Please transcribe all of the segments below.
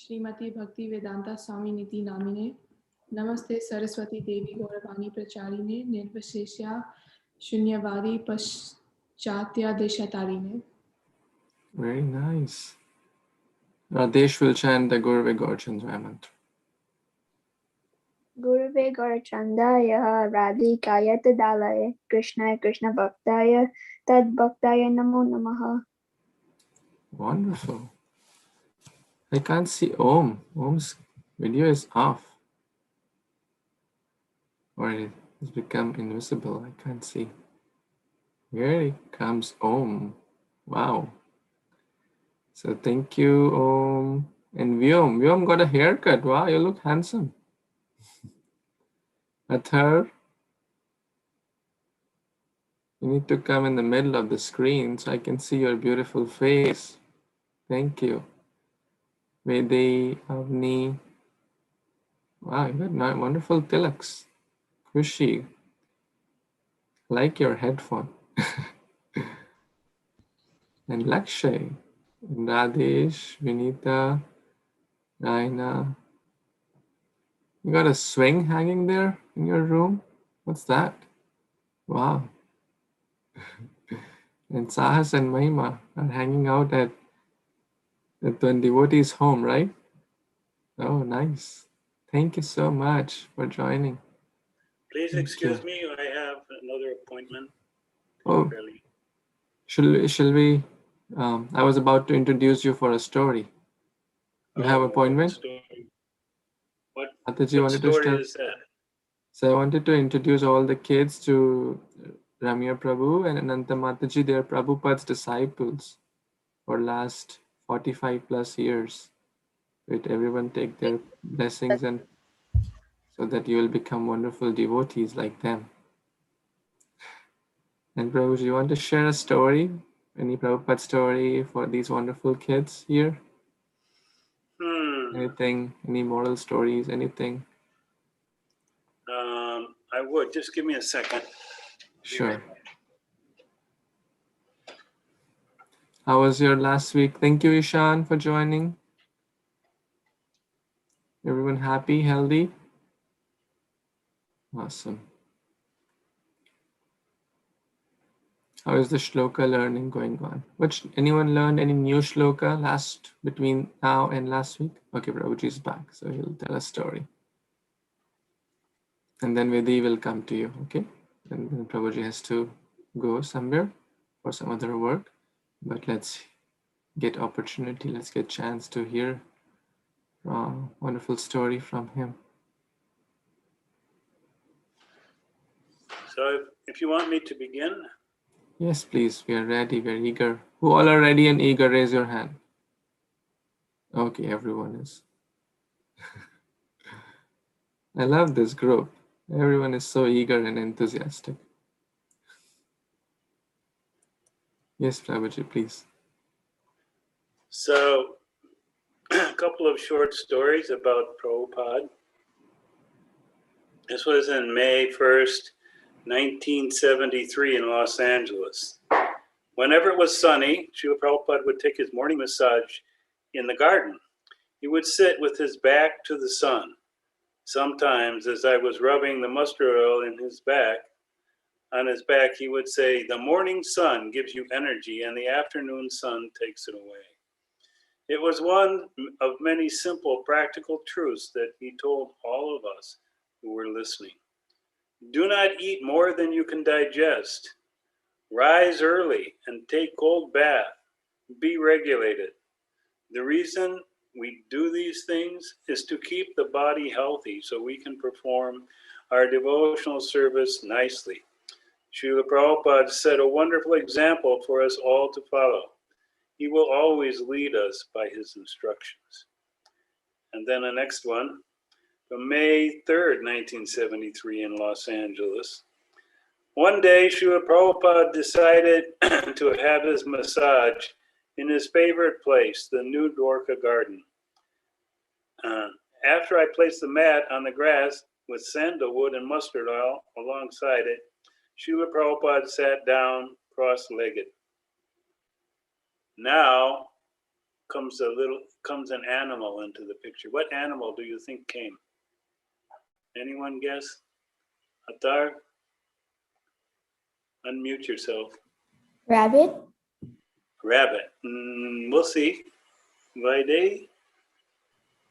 Srimati Bhakti Vedanta Swami Niti Namine. Namaste Saraswati Devi Gauravani Pracharine Nirvasheshya Shunyavadi Paschatya Deshatarine. Very nice. Radesh will chant the Gurve Gaurchandra mantra. Gurve Gaurachandaya Radhikaya Tadalaye Kṛṣṇaya Kṛṣṇa Bhaktaya Tad Bhaktaya Namo Namaha. Wonderful. I can't see Om. Om's video is off. Or it has become invisible. I can't see. Here comes Om. Wow. So thank you, Om. And Vyom. Vyom got a haircut. Wow, you look handsome. Athar, you need to come in the middle of the screen so I can see your beautiful face. Thank you. Vedi, Avni. Wow, you got wonderful tilaks. Krushi, like your headphone. And Lakshay, and Radesh, Vinita, Raina. You got a swing hanging there in your room? What's that? Wow. And Sahas and Mahima are hanging out at the devotee's home, right? Oh, nice. Thank you so much for joining. Please excuse me, I have another appointment. Oh, shall we? I was about to introduce you for a story. You have appointment? What Mataji story is that? So I wanted to introduce all the kids to Ramya Prabhu and Ananta Mataji. They are Prabhupada's disciples for last 45 plus years. Let everyone take their blessings and so that you will become wonderful devotees like them. And Prabhuji, you want to share a story? Any Prabhupada story for these wonderful kids here? Anything? Any moral stories? Anything? I would. Just give me a second. Sure. How was your last week? Thank you, Ishan, for joining. Everyone happy, healthy? Awesome. How is the shloka learning going on? Anyone learned any new shloka between now and last week? Okay, Prabhuji is back, so he'll tell a story. And then Vedi will come to you, okay? And then Prabhuji has to go somewhere for some other work. But let's get opportunity, let's get chance to hear a wonderful story from him. So if you want me to begin? Yes, please. We are ready. We're eager. Who all are ready and eager? Raise your hand. Okay, everyone is. I love this group. Everyone is so eager and enthusiastic. Yes, Prabhuji, please. So, a couple of short stories about Prabhupada. This was in May 1st, 1973 in Los Angeles. Whenever it was sunny, Srila Prabhupada would take his morning massage in the garden. He would sit with his back to the sun. Sometimes, as I was rubbing the mustard oil on his back, he would say, "The morning sun gives you energy and the afternoon sun takes it away." It was one of many simple, practical truths that he told all of us who were listening. Do not eat more than you can digest. Rise early and take cold bath. Be regulated. The reason we do these things is to keep the body healthy so we can perform our devotional service nicely. Srila Prabhupada set a wonderful example for us all to follow. He will always lead us by his instructions. And then the next one, from May 3rd, 1973 in Los Angeles. One day, Srila Prabhupada decided to have his massage in his favorite place, the New Dwarka Garden. After I placed the mat on the grass with sandalwood and mustard oil alongside it, Srila Prabhupada sat down cross-legged. Now, comes an animal into the picture. What animal do you think came? Anyone guess? Atar? Unmute yourself. Rabbit? Rabbit. We'll see. Vaideh?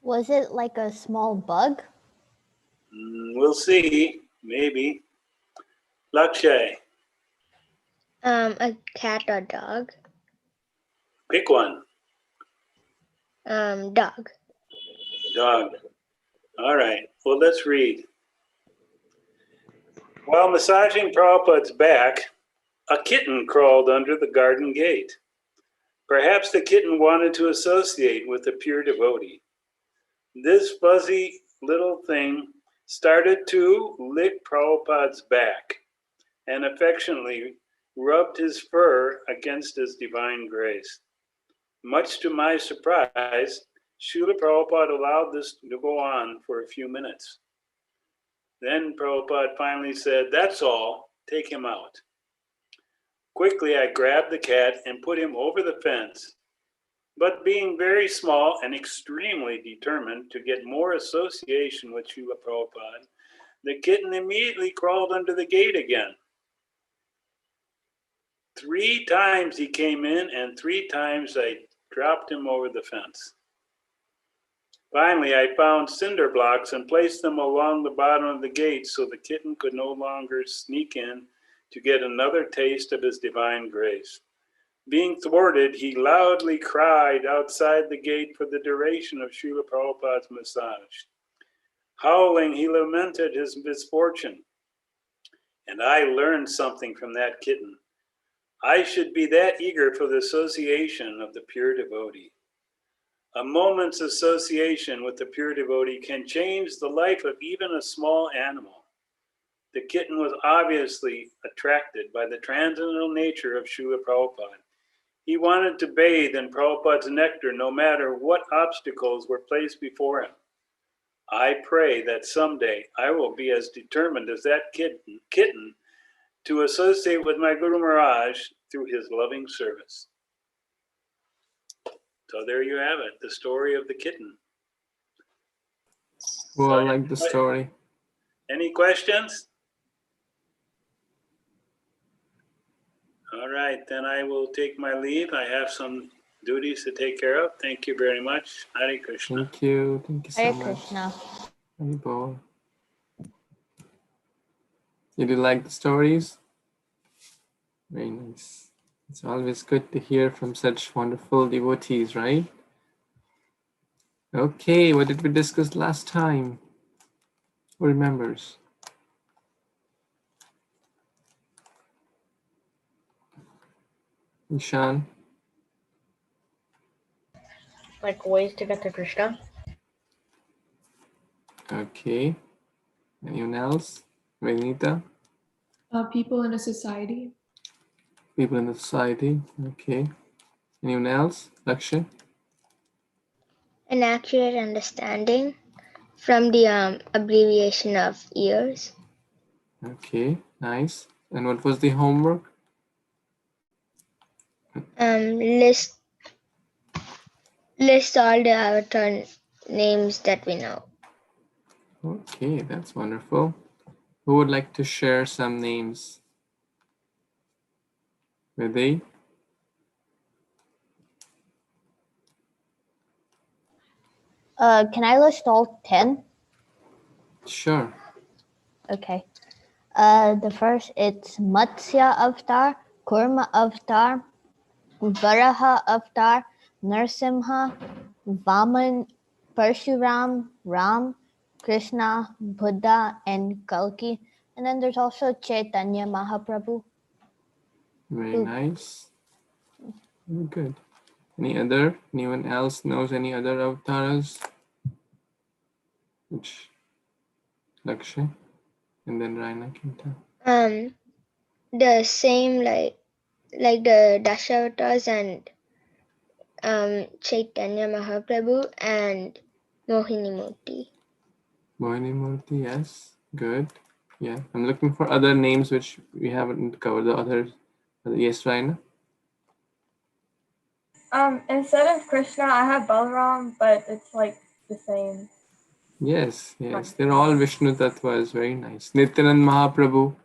Was it like a small bug? We'll see. Maybe. Lakshay, A cat or dog. pick one. Dog. Dog. All right. Well, let's read. While massaging Prabhupada's back, a kitten crawled under the garden gate. Perhaps the kitten wanted to associate with a pure devotee. This fuzzy little thing started to lick Prabhupada's back and affectionately rubbed his fur against his divine grace. Much to my surprise, Srila Prabhupada allowed this to go on for a few minutes. Then Prabhupada finally said, "That's all, take him out." Quickly, I grabbed the cat and put him over the fence. But being very small and extremely determined to get more association with Srila Prabhupada, the kitten immediately crawled under the gate again. 3 times he came in, and 3 times I dropped him over the fence. Finally, I found cinder blocks and placed them along the bottom of the gate so the kitten could no longer sneak in to get another taste of his divine grace. Being thwarted, he loudly cried outside the gate for the duration of Srila Prabhupada's massage. Howling, he lamented his misfortune. And I learned something from that kitten. I should be that eager for the association of the pure devotee. A moment's association with the pure devotee can change the life of even a small animal. The kitten was obviously attracted by the transcendental nature of Srila Prabhupada. He wanted to bathe in Prabhupada's nectar no matter what obstacles were placed before him. I pray that someday I will be as determined as that kitten to associate with my Guru Maharaj through his loving service. So there you have it, the story of the kitten. Well, I like the story. Any questions? All right, then I will take my leave. I have some duties to take care of. Thank you very much. Hare Kṛṣṇa. Thank you. Thank you so Hare much. Kṛṣṇa. Hari Bol. Did you like the stories? Very nice. It's always good to hear from such wonderful devotees, right? Okay, what did we discuss last time? Who remembers? Ishan? Like ways to get to Kṛṣṇa. Okay. Anyone else? Venita? People in a society. People in the society. Okay. Anyone else? Lakshay? An accurate understanding from the abbreviation of years. Okay, nice. And what was the homework? List all the avatar names that we know. Okay, that's wonderful. Who would like to share some names? Vidhi? Can I list all 10? Sure. Okay. The first, it's Matsya Avatar, Kurma Avatar, Varaha Avatar, Narsimha, Vaman, Parshuram, Ram, Krishna, Buddha, and Kalki. And then there's also Chaitanya Mahaprabhu. Very nice. Very good. Anyone else knows any other avatars? Which Lakshay? And then Raina can tell. The same like the Dashavatars and Chaitanya Mahaprabhu and Mohini Murti. Mohini Murti, yes. Good. Yeah. I'm looking for other names which we haven't covered. The others. Yes, Raina? Instead of Krishna, I have Balaram, but it's like the same. Yes, they're all Vishnu Tattvas. Very nice. Nityanand Mahaprabhu,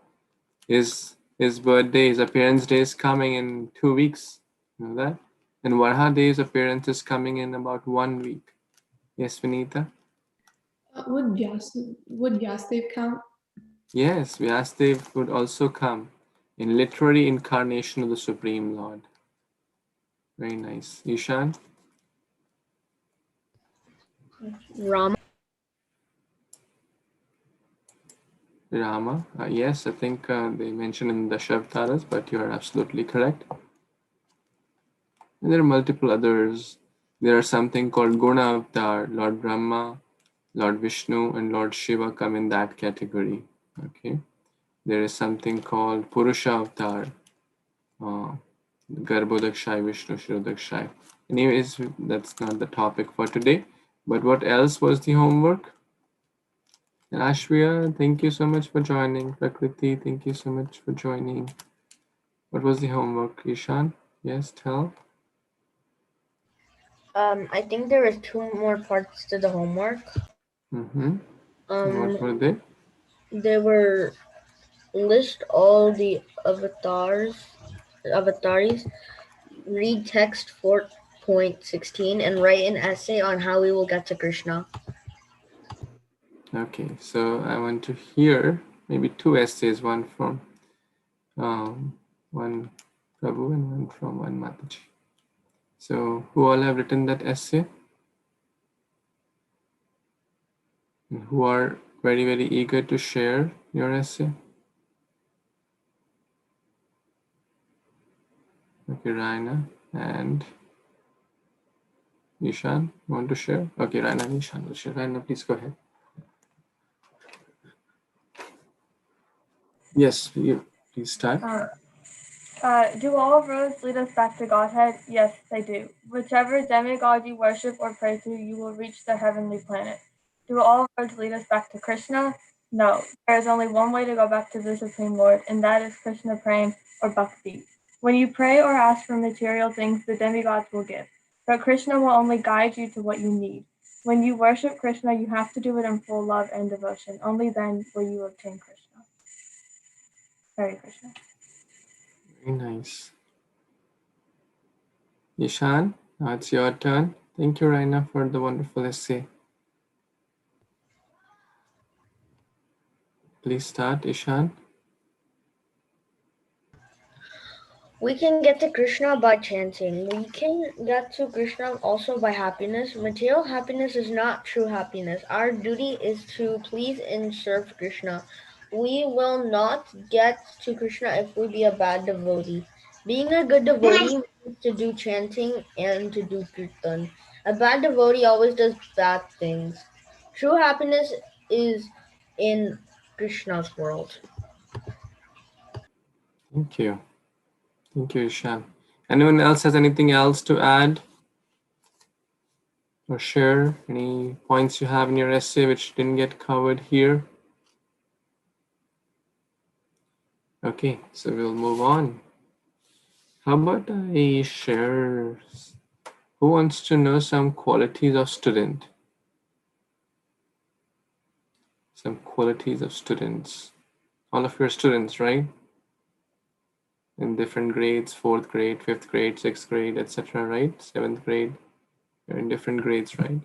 his birthday, his appearance day is coming in 2 weeks. You know that? And Varha Day's appearance is coming in about 1 week. Yes, Vinita? Would Vyasadev count? Yes, Vyasadev would also come in literary incarnation of the Supreme Lord. Very nice. Ishan? Rama. Rama? Yes, I think they mentioned in the Shavtaras, but you are absolutely correct. And there are multiple others. There are something called Guna Avatar. Lord Brahma, Lord Vishnu, and Lord Shiva come in that category. Okay. There is something called Purusha Avatar. Garbhodakshai, Vishnu, Shirodakshai. Anyways, that's not the topic for today. But what else was the homework? And Ashwiya, thank you so much for joining. Prakriti, thank you so much for joining. What was the homework? Ishan? Yes, tell. I think there is 2 more parts to the homework. Mm-hmm. What were they? They were list all the avataris, read text 4.16, and write an essay on how we will get to Krishna. Okay, so I want to hear maybe 2 essays, one from one Prabhu and one from one Mataji. So who all have written that essay? And who are very, very eager to share your essay? Okay, Raina and Ishan, want to share? Okay, Raina and Ishan will share. Raina, please go ahead. Yes, you please start. Do all roads lead us back to Godhead? Yes, they do. Whichever demigod you worship or pray to, you will reach the heavenly planet. Do all roads lead us back to Krishna? No. There is only one way to go back to the Supreme Lord, and that is Krishna praying or bhakti. When you pray or ask for material things, the demigods will give. But Krishna will only guide you to what you need. When you worship Krishna, you have to do it in full love and devotion. Only then will you obtain Krishna. Hare Krishna. Very nice. Ishan, now it's your turn. Thank you, Raina, for the wonderful essay. Please start, Ishan. We can get to Krishna by chanting. We can get to Krishna also by happiness. Material happiness is not true happiness. Our duty is to please and serve Krishna. We will not get to Krishna if we be a bad devotee. Being a good devotee means to do chanting and to do kirtan. A bad devotee always does bad things. True happiness is in Krishna's world. Thank you. Thank you, Ishan. Anyone else has anything else to add or share? Any points you have in your essay which didn't get covered here? Okay, so we'll move on. How about I share? Who wants to know some qualities of student? Some qualities of students. All of your students, right? In different grades, 4th grade, 5th grade, 6th grade, etc., right? 7th grade. You're in different grades, right?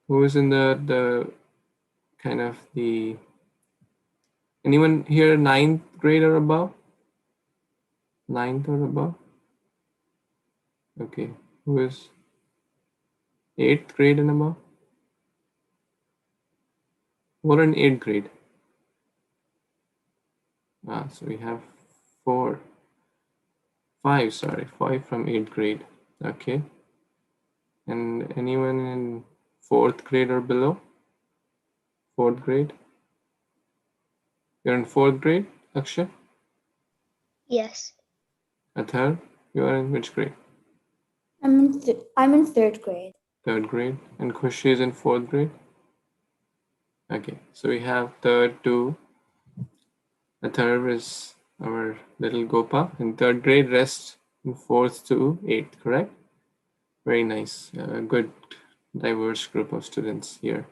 Who is in the kind of the anyone here 9th grade or above? 9th or above? Okay. Who is 8th grade and above? Who are in 8th grade? So we have 5 from 8th grade. Okay. And anyone in 4th grade or below? 4th grade? You're in 4th grade, Akshay? Yes. Athar, you are in which grade? I'm in 3rd grade. 3rd grade. And Khushi is in 4th grade? Okay, so we have 3rd to Athar is our little Gopa in 3rd grade. Rest in 4th to 8th, correct? Very nice. Good, diverse group of students here.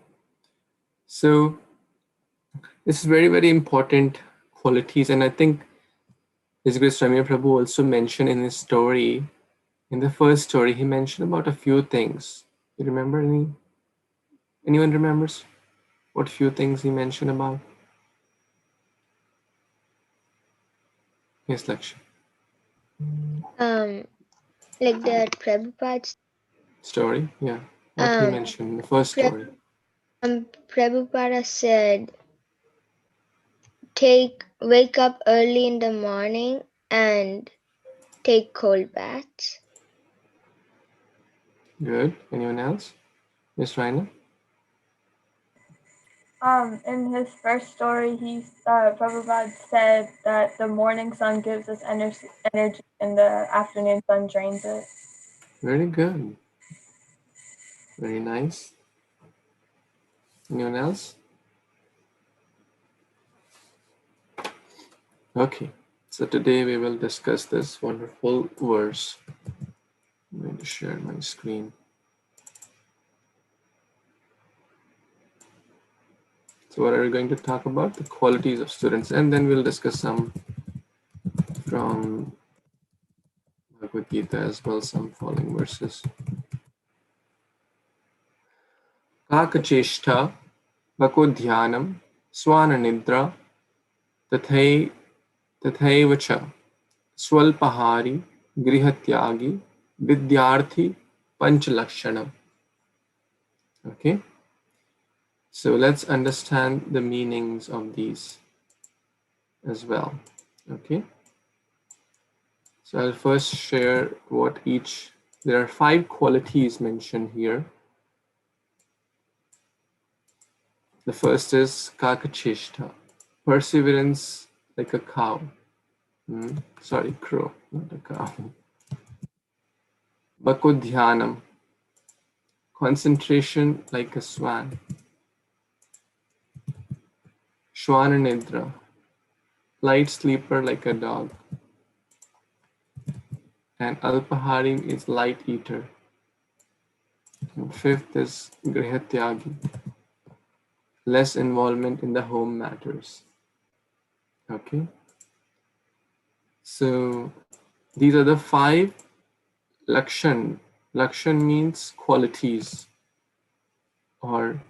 So this is very, very important qualities. And I think His Grace Ramya Prabhu also mentioned in his story, in the first story, he mentioned about a few things. You remember anyone remembers what few things he mentioned about? Yes, Lakshya. Like the Prabhupada's Story, yeah. What he mentioned in the first story. Prabhupada said, wake up early in the morning and take cold baths. Good. Anyone else? Yes, Raina? In his first story, Prabhupada said that the morning sun gives us energy and the afternoon sun drains it. Very good. Very nice. Anyone else? Okay. So today we will discuss this wonderful verse. I'm going to share my screen. So what are we going to talk about? The qualities of students, and then we'll discuss some from Bhagavad Gita as well, some following verses. Kakacheshta, Vakodhyanam, Swananidra, Tathaivacha, Swalpahari, Grihatyagi, Vidyarthi, Panchalakshanam. Okay, so let's understand the meanings of these as well. Okay, so I'll first share what each, there are 5 qualities mentioned here. The first is Kakacheshta, perseverance like a cow. Sorry, crow, not a cow. Bakodhyanam, concentration like a swan. Shwananidra, light sleeper like a dog. And Alpaharim is light eater. And 5th is Grihatyagi, less involvement in the home matters. Okay. So these are the 5 Lakshan. Lakshan means qualities or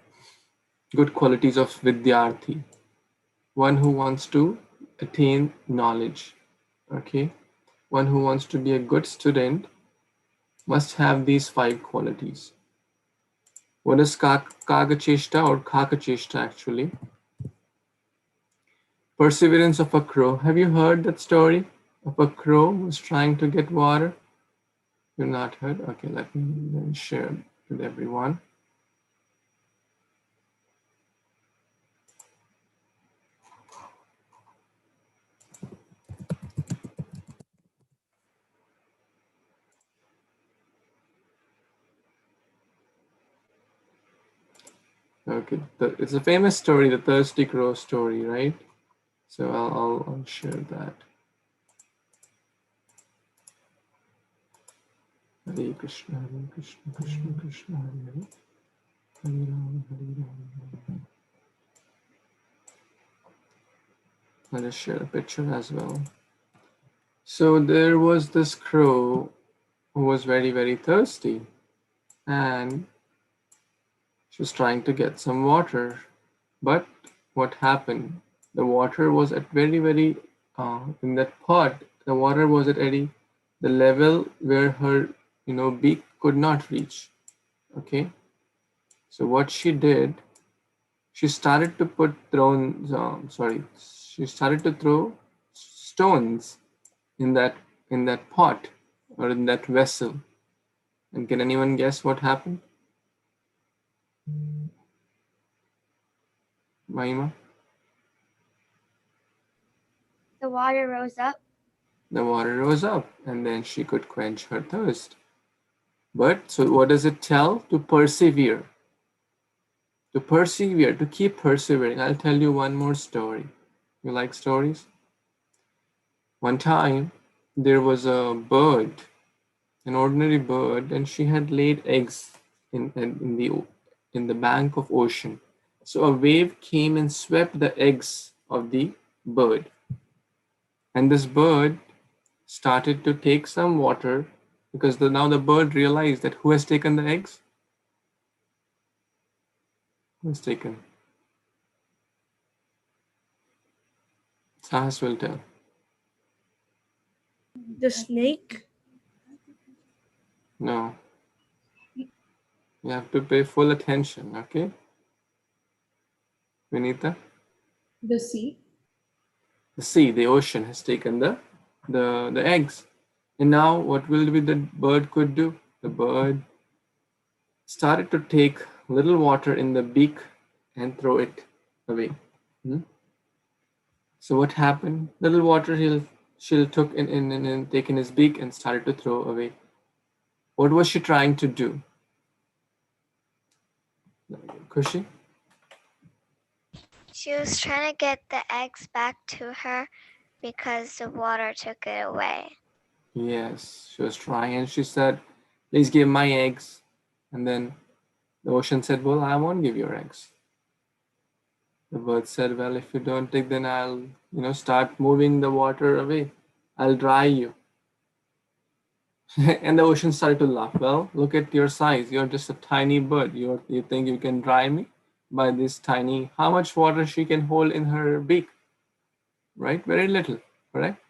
good qualities of Vidyarthi, one who wants to attain knowledge. Okay, one who wants to be a good student must have these 5 qualities. What is Kagacheshta or Kakacheshta actually? Perseverance of a crow. Have you heard that story of a crow who's trying to get water? You've not heard? Okay, let me then share it with everyone. Okay, it's a famous story, the thirsty crow story, right? So I'll share that. Hare Krishna, Hare Krishna, Krishna Krishna, Hare Hare, Hare Rama, Hare Rama. I'll just share a picture as well. So there was this crow who was very, very thirsty, and she was trying to get some water. But what happened? The water was at very, very, in that pot, the water was at the level where her, beak could not reach. Okay. So what she did, she started to she started to throw stones in that pot or in that vessel. And can anyone guess what happened? Mahima? The water rose up. The water rose up and then she could quench her thirst. But so what does it tell? To persevere. To persevere, to keep persevering. I'll tell you one more story. You like stories? One time, there was a bird, an ordinary bird, and she had laid eggs in the bank of ocean. So a wave came and swept the eggs of the bird. And this bird started to take some water because now the bird realized that who has taken the eggs? Who has taken? Sahas will tell. The snake? No. You have to pay full attention, okay? Vinita? The sea. The sea, the ocean has taken the eggs. And now what will be the bird could do? The bird started to take little water in the beak and throw it away. So what happened? Little water she'll took and take in his beak and started to throw away. What was she trying to do? Kṛṣṇa? She was trying to get the eggs back to her because the water took it away. Yes, she was trying and she said, please give my eggs. And then the ocean said, well, I won't give your eggs. The bird said, well, if you don't take, then I'll, start moving the water away. I'll dry you. And the ocean started to laugh. Well, look at your size. You're just a tiny bird. You think you can dry me by this tiny, how much water she can hold in her beak? Right? Very little, correct?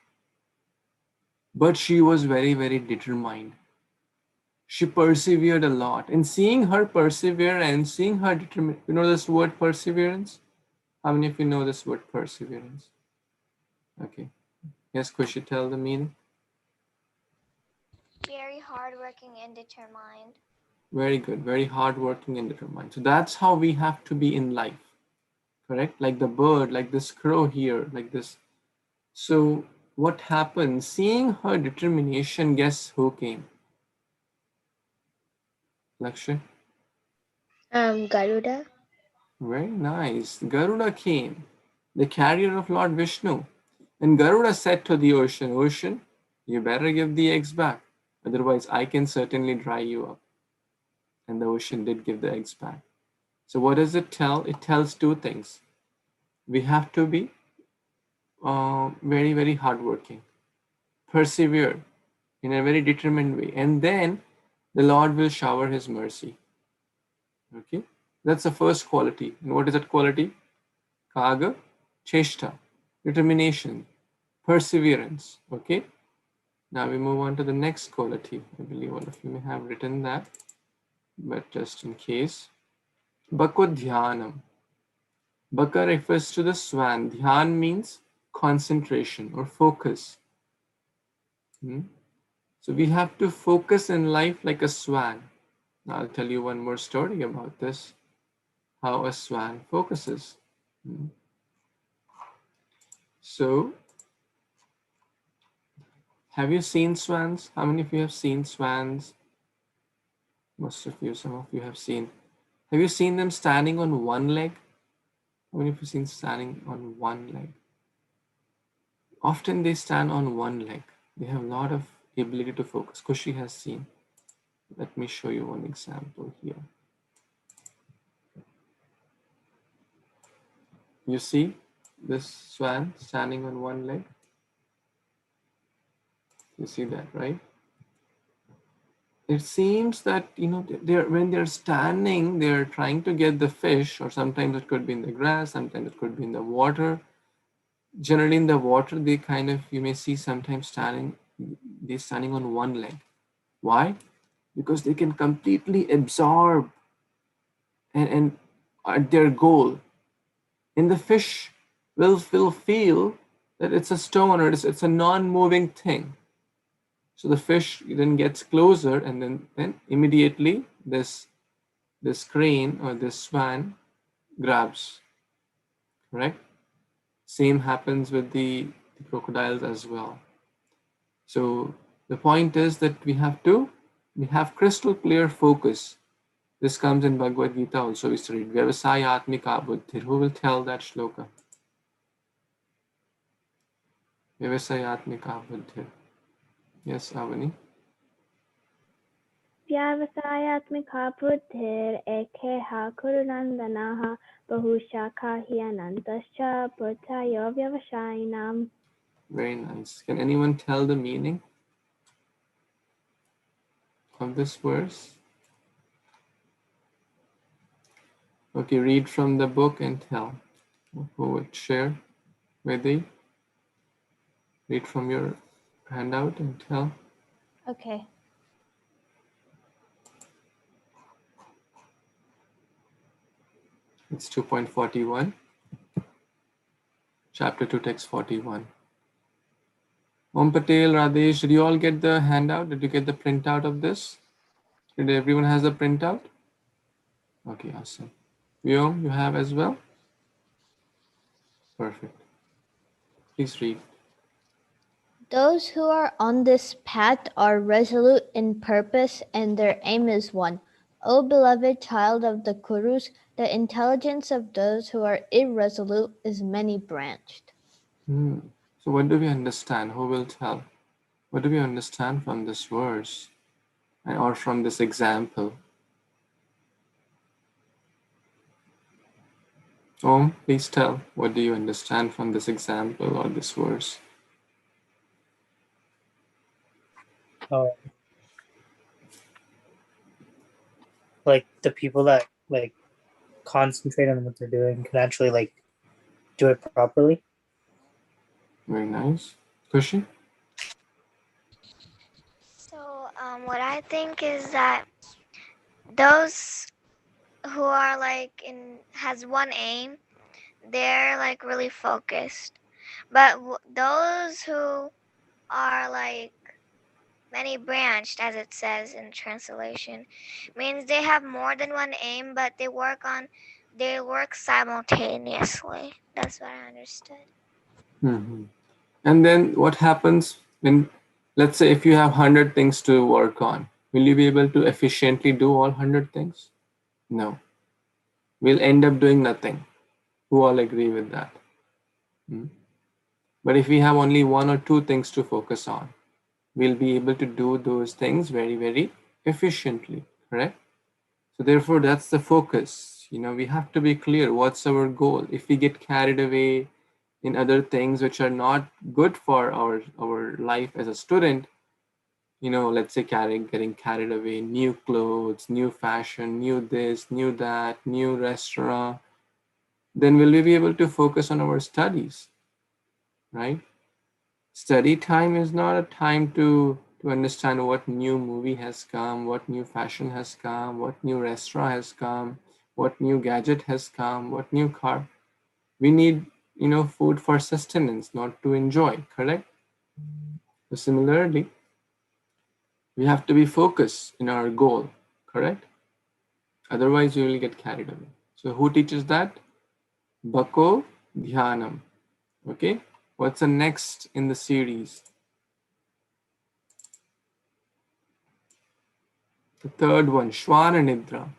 But she was very, very determined. She persevered a lot. And seeing her persevere and seeing her determined, you know this word perseverance? How many of you know this word perseverance? Okay. Yes, Kṛṣṇa, tell the meaning. Very hardworking and determined. Very good. Very hardworking and determined. So that's how we have to be in life. Correct? Like the bird, like this crow here, like this. So what happened? Seeing her determination, guess who came? Lakshya? Garuda. Very nice. Garuda came, the carrier of Lord Vishnu. And Garuda said to the ocean, Ocean, you better give the eggs back. Otherwise, I can certainly dry you up. And the ocean did give the eggs back. So what does it tell? It tells two things. We have to be very, very hardworking. Persevere in a very determined way. And then the Lord will shower his mercy. Okay? That's the first quality. And what is that quality? Kaga, cheshta, determination, perseverance. Okay? Now we move on to the next quality. I believe all of you may have written that, but just in case. Bhagavad. Baka refers to the swan. Dhyan means concentration or focus. So we have to focus in life like a swan. Now I'll tell you one more story about this, how a swan focuses. So, have you seen swans? How many of you have seen swans? Most of you, some of you have seen. Have you seen them standing on one leg? How many of you seen standing on one leg? Often they stand on one leg. They have a lot of ability to focus. Kṛṣṇa has seen. Let me show you one example here. You see this swan standing on one leg? You see that, right? It seems that, when they're standing, they're trying to get the fish, or sometimes it could be in the grass, sometimes it could be in the water. Generally in the water, they you may see sometimes they're standing on one leg. Why? Because they can completely absorb and at their goal. And the fish will feel that it's a stone or it's a non-moving thing. So the fish then gets closer, and then immediately this crane or this swan grabs. Correct? Same happens with the crocodiles as well. So the point is that we have crystal clear focus. This comes in Bhagavad Gita also. We studied Vyavasayatmika buddhir. Who will tell that shloka? Vyavasayatmika buddhir. Yes, Avani. व्यावसायात्मिका बुद्धिरेकेह कुरुनन्दनाः बहुशाखा हि अनन्तश्च बुद्धयो व्यवसायिनाम्. Very nice. Can anyone tell the meaning of this verse? Okay, read from the book and tell. Who would share? Vedi? Read from your handout and tell. Okay. It's 2.41. Chapter 2, text 41. Om Patel, Radesh, did you all get the handout? Did you get the printout of this? Did everyone has the printout? Okay, awesome. Vyom, you have as well? Perfect. Please read. Those who are on this path are resolute in purpose, and their aim is one. O beloved child of the Kurus, the intelligence of those who are irresolute is many-branched. So what do we understand? Who will tell? What do we understand from this verse or from this example? Om, please tell. What do you understand from this example or this verse? Like the people that like concentrate on what they're doing can actually like do it properly. Very nice. Kushi? So, what I think is that those who are like has one aim, they're like really focused. But those who are like many branched, as it says in translation, means they have more than one aim, but they work simultaneously. That's what I understood. Mm-hmm. And then what happens when, let's say, if you have 100 things to work on, will you be able to efficiently do all 100 things? No. We'll end up doing nothing. Who all agree with that? But if we have only one or two things to focus on, we'll be able to do those things very, very efficiently, correct? So therefore, that's the focus. We have to be clear what's our goal. If we get carried away in other things which are not good for our life as a student, let's say getting carried away, new clothes, new fashion, new this, new that, new restaurant, then will we be able to focus on our studies, right? Study time is not a time to understand what new movie has come, what new fashion has come, what new restaurant has come, what new gadget has come, what new car. We need, food for sustenance, not to enjoy, correct? So similarly, we have to be focused in our goal, correct? Otherwise, we will get carried away. So who teaches that? Bhako Dhyanam. Okay, what's the next in the series? The third one, Shwana Nidra,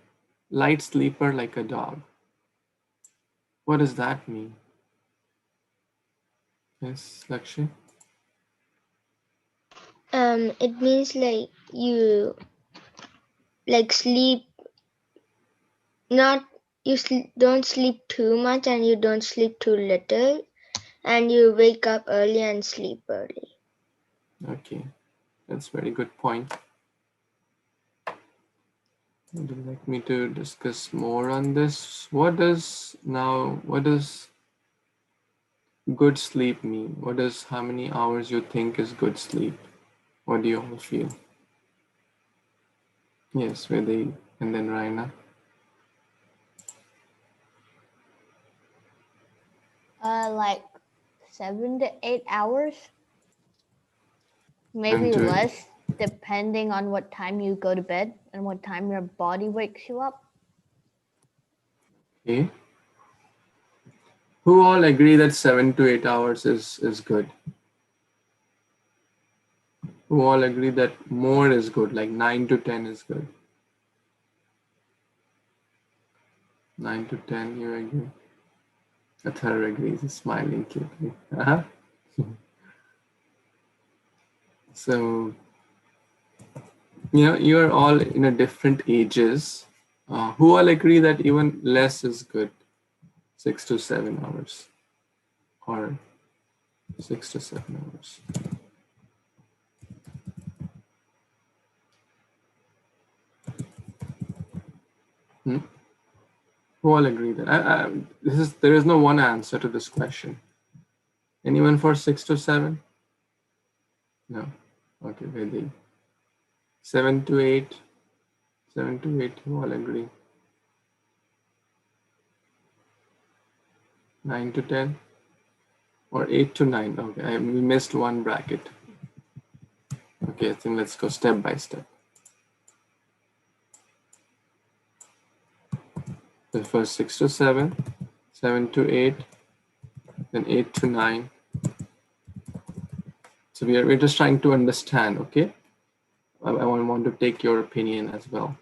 light sleeper like a dog. What does that mean? Yes, Lakshmi? It means like you sleep, not you don't sleep too much and you don't sleep too little, and you wake up early and sleep early. Okay, that's a very good point. Would you like me to discuss more on this? What does good sleep mean? How many hours you think is good sleep? What do you all feel? Yes, Vedi and then Raina. Like 7 to 8 hours, maybe And less, depending on what time you go to bed and what time your body wakes you up. okay. Who all agree that 7 to 8 hours is good? Who all agree that more is good, like 9 to 10 is good? 9 to 10, you agree? Athar agrees, smiling cutely. So, you are all in a different ages. Who all agree that even less is good? 6 to 7 hours or 6 to 7 hours. Who all agree that? There is no one answer to this question. Anyone for 6 to 7? No. Okay, Vedi. 7 to 8. 7 to 8, who all agree? 9 to 10? Or 8 to 9? Okay, we missed one bracket. Okay, I think let's go step by step. The first 6 to 7, 7 to 8, then 8 to 9. So we're just trying to understand, okay? I want to take your opinion as well.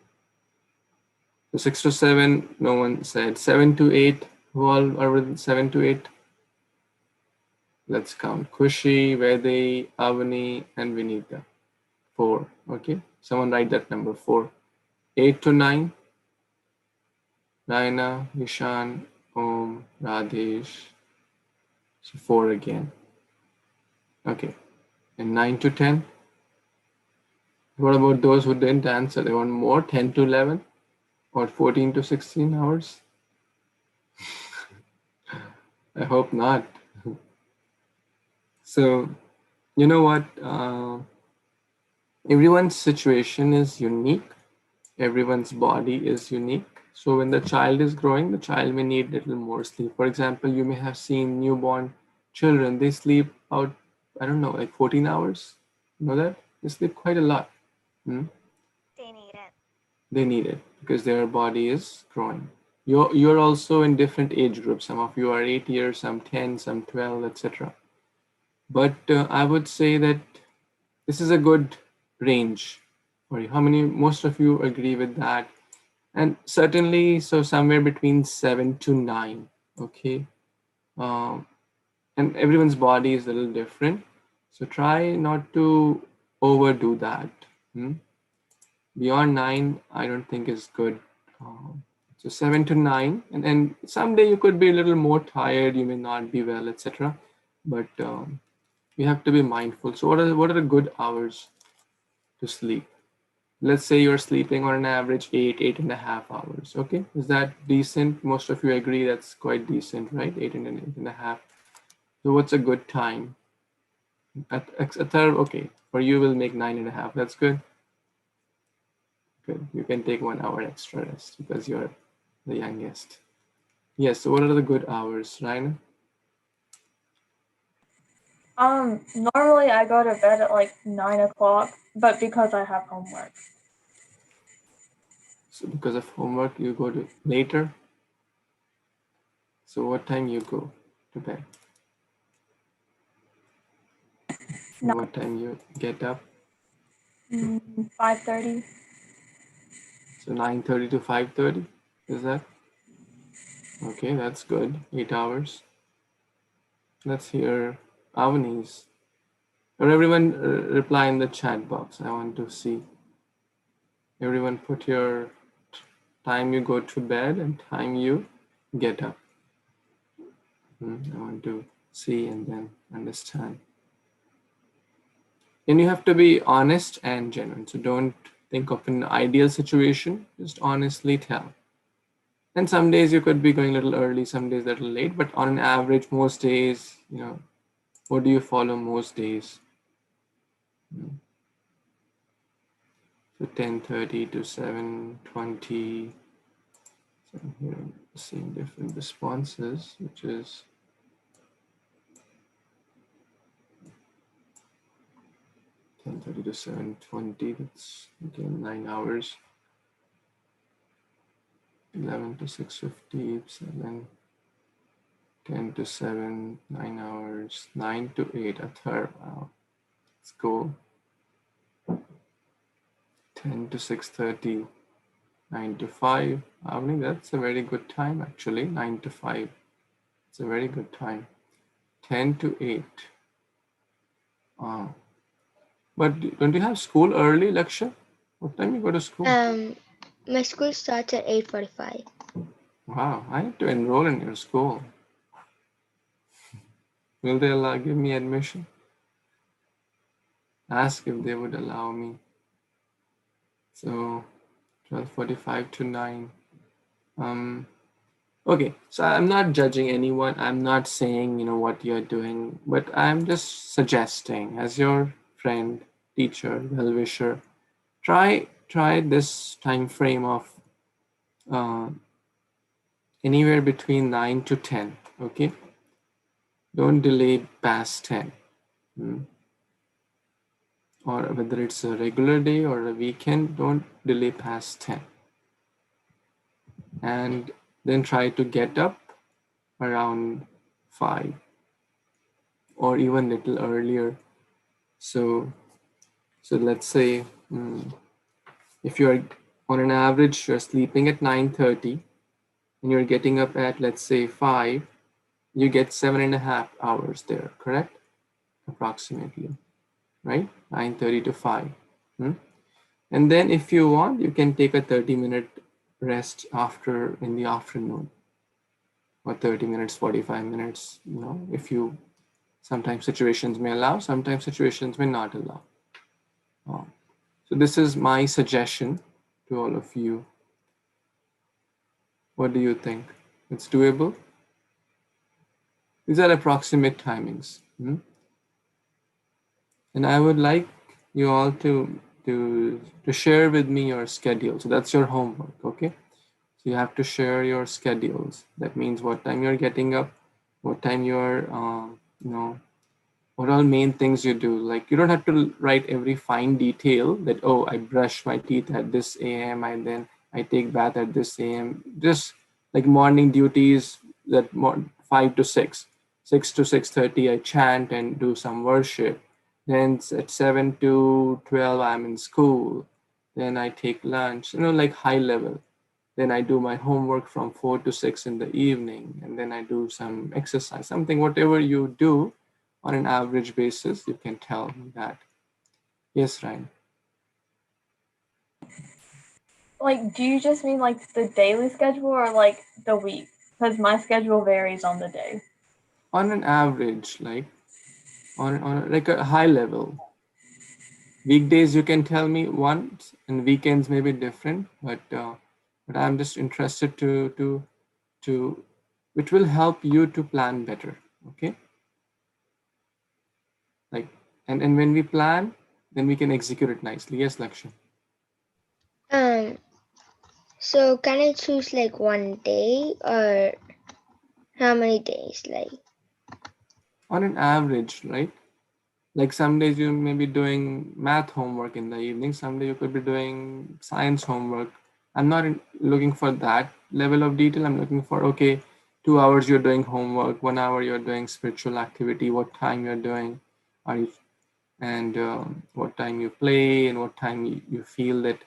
So 6 to 7, no one said. 7 to 8, who all are with 7 to 8? Let's count. Kushi, Vedi, Avani, and Vinita. 4, okay? Someone write that number, 4. 8 to 9, Naina, Nishan, Om, Radhesh. So 4 again. Okay. And 9 to 10? What about those who didn't answer? They want more, 10 to 11 or 14 to 16 hours? I hope not. So, you know what? Everyone's situation is unique. Everyone's body is unique. So when the child is growing, the child may need a little more sleep. For example, you may have seen newborn children. They sleep out, I don't know, like 14 hours. You know that? They sleep quite a lot. They need it. They need it because their body is growing. You're also in different age groups. Some of you are 8 years, some 10, some 12, etc. But I would say that this is a good range for you. How many? Most of you agree with that, and certainly so somewhere between 7 to 9. Okay, and everyone's body is a little different, so try not to overdo that. Beyond 9, I don't think is good. So 7 to 9, and then someday you could be a little more tired, you may not be well, etc. But you have to be mindful. So what are the good hours to sleep? Let's say you're sleeping on an average 8.5 hours. Okay, is that decent? Most of you agree that's quite decent, right? 8.5. So what's a good time? Okay, for you we'll make 9.5. That's good. Good. You can take 1 hour extra rest because you're the youngest. Yes. So what are the good hours, Ryan? Normally I go to bed at like 9 o'clock, but because I have homework. So because of homework, you go to later. So what time you go to bed? No. What time you get up? 5:30. So 9:30 to 5:30, is that? Okay, that's good. 8 hours. Let's hear Avani's. Or everyone reply in the chat box. I want to see. Everyone put your time you go to bed and time you get up. I want to see and then understand. And you have to be honest and genuine. So don't think of an ideal situation. Just honestly tell. And some days you could be going a little early, some days a little late, but on an average, most days, what do you follow most days? So 10:30 to 7:20. So here I'm seeing different responses, which is 10:30 to 7:20. That's again 9 hours. 11 to 6:50, 7, 10 to 7, 9 hours, 9 to 8, a third. Wow. Let's go. 10 to 6:30, 9 to 5. I mean, that's a very good time actually. 9 to 5. It's a very good time. 10 to 8. But don't you have school early, Laksha? What time you go to school? My school starts at 8:45. Wow, I need to enroll in your school. Will they give me admission? Ask if they would allow me. So 12:45 to 9. Okay, so I'm not judging anyone. I'm not saying, what you're doing, but I'm just suggesting as your friend, teacher, well-wisher, try this time frame of anywhere between 9 to 10, okay? Don't delay past 10. Or whether it's a regular day or a weekend, don't delay past 10. And then try to get up around 5 or even little earlier. So let's say if you're on an average, you're sleeping at 9:30 and you're getting up at, let's say, 5, you get 7.5 hours there, correct? Approximately, right? 9:30 to 5. And then if you want, you can take a 30-minute rest after in the afternoon, or 30 minutes, 45 minutes, if you, sometimes situations may allow, sometimes situations may not allow. So this is my suggestion to all of you. What do you think? It's doable? These are approximate timings. And I would like you all to share with me your schedule. So that's your homework, okay? So you have to share your schedules. That means what time you're getting up, what time you're, what all main things you do. Like, you don't have to write every fine detail that, oh, I brush my teeth at this a.m. and then I take bath at this a.m. Just like morning duties, that 5 to 6, 6 to 6:30, I chant and do some worship. Then at 7 to 12, I'm in school. Then I take lunch, like high level. Then I do my homework from 4 to 6 in the evening. And then I do some exercise, something, whatever you do on an average basis, you can tell me that. Yes, Ryan. Like, do you just mean like the daily schedule or like the week? Because my schedule varies on the day. On an average, like on like a high level. Weekdays you can tell me once, and weekends may be different, but I'm just interested to which will help you to plan better. Okay. Like, and when we plan, then we can execute it nicely. Yes, Lakshya. So can I choose like one day or how many days? Like, On an average, right? Like some days you may be doing math homework in the evening, some day you could be doing science homework. I'm not looking for that level of detail. I'm looking for, okay, 2 hours you're doing homework, 1 hour you're doing spiritual activity, what time you're doing, and what time you play, and what time you feel that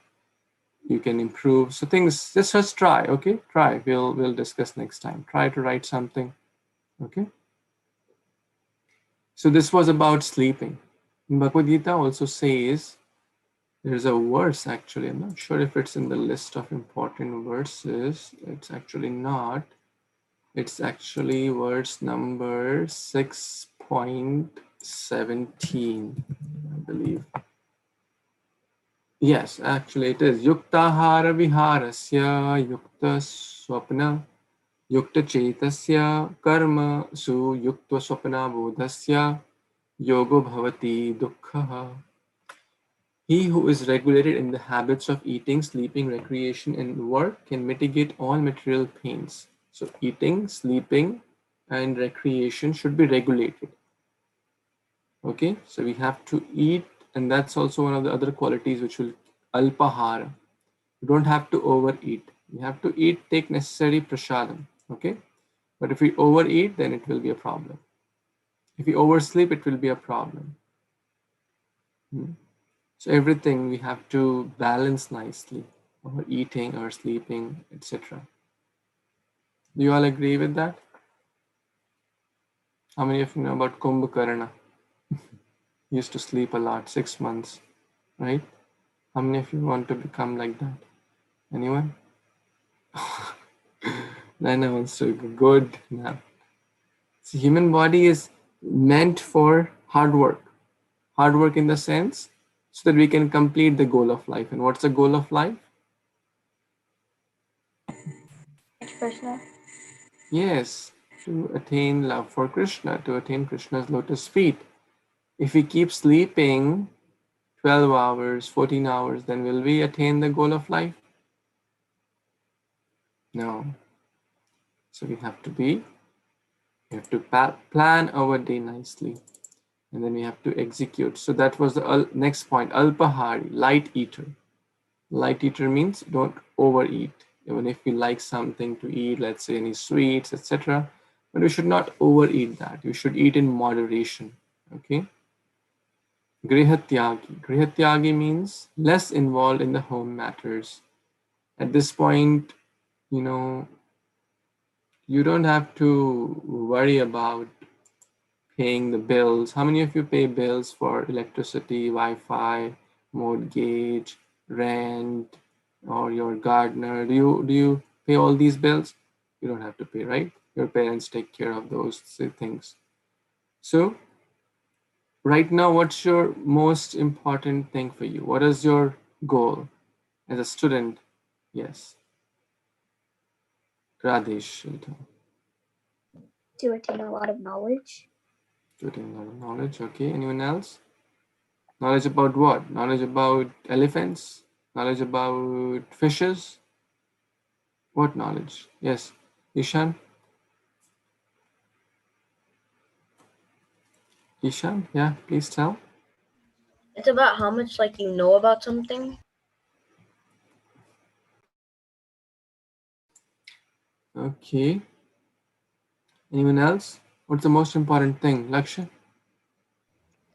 you can improve. So things, just try, okay? Try. We'll discuss next time. Try to write something, okay? So this was about sleeping. Bhagavad Gita also says, there's a verse actually, I'm not sure if it's in the list of important verses. It's actually not. It's actually verse number 6.17, I believe. Yes, actually it is. Yuktahara viharasya yukta swapna yukta chetasya karma su yuktva swapna bodhasya yogo bhavati dukkha. He who is regulated in the habits of eating, sleeping, recreation, and work can mitigate all material pains. So eating, sleeping, and recreation should be regulated. Okay, so we have to eat, and that's also one of the other qualities which will alpahara. You don't have to overeat. You have to eat, take necessary prasadam. Okay, but if we overeat, then it will be a problem. If we oversleep, it will be a problem. So everything we have to balance nicely, or eating or sleeping, etc. Do you all agree with that? How many of you know about Kumbhakarna? used to sleep a lot, 6 months, right? How many of you want to become like that? Anyone? Nana wants to go good now. The human body is meant for hard work. Hard work in the sense so that we can complete the goal of life. And what's the goal of life? Kṛṣṇa. Yes, to attain love for Krishna, to attain Krishna's lotus feet. If we keep sleeping 12 hours, 14 hours, then will we attain the goal of life? No. So we have to plan our day nicely, and then we have to execute. So that was the next point. Alpahari, light eater. Light eater means don't overeat. Even if we like something to eat, let's say any sweets, etc., but we should not overeat that. We should eat in moderation. Okay. Grihatyagi. Grihatyagi means less involved in the home matters. At this point, you don't have to worry about paying the bills. How many of you pay bills for electricity, Wi-Fi, mortgage, rent, or your gardener? Do you pay all these bills? You don't have to pay, right? Your parents take care of those things. So right now, what's your most important thing for you? What is your goal as a student? Yes. Radesh. To attain a lot of knowledge. To attain a lot of knowledge. Okay. Anyone else? Knowledge about what? Knowledge about elephants? Knowledge about fishes? What knowledge? Yes. Ishan? Ishan? Yeah, please tell. It's about how much like you know about something. Okay. Anyone else? What's the most important thing? Laksha?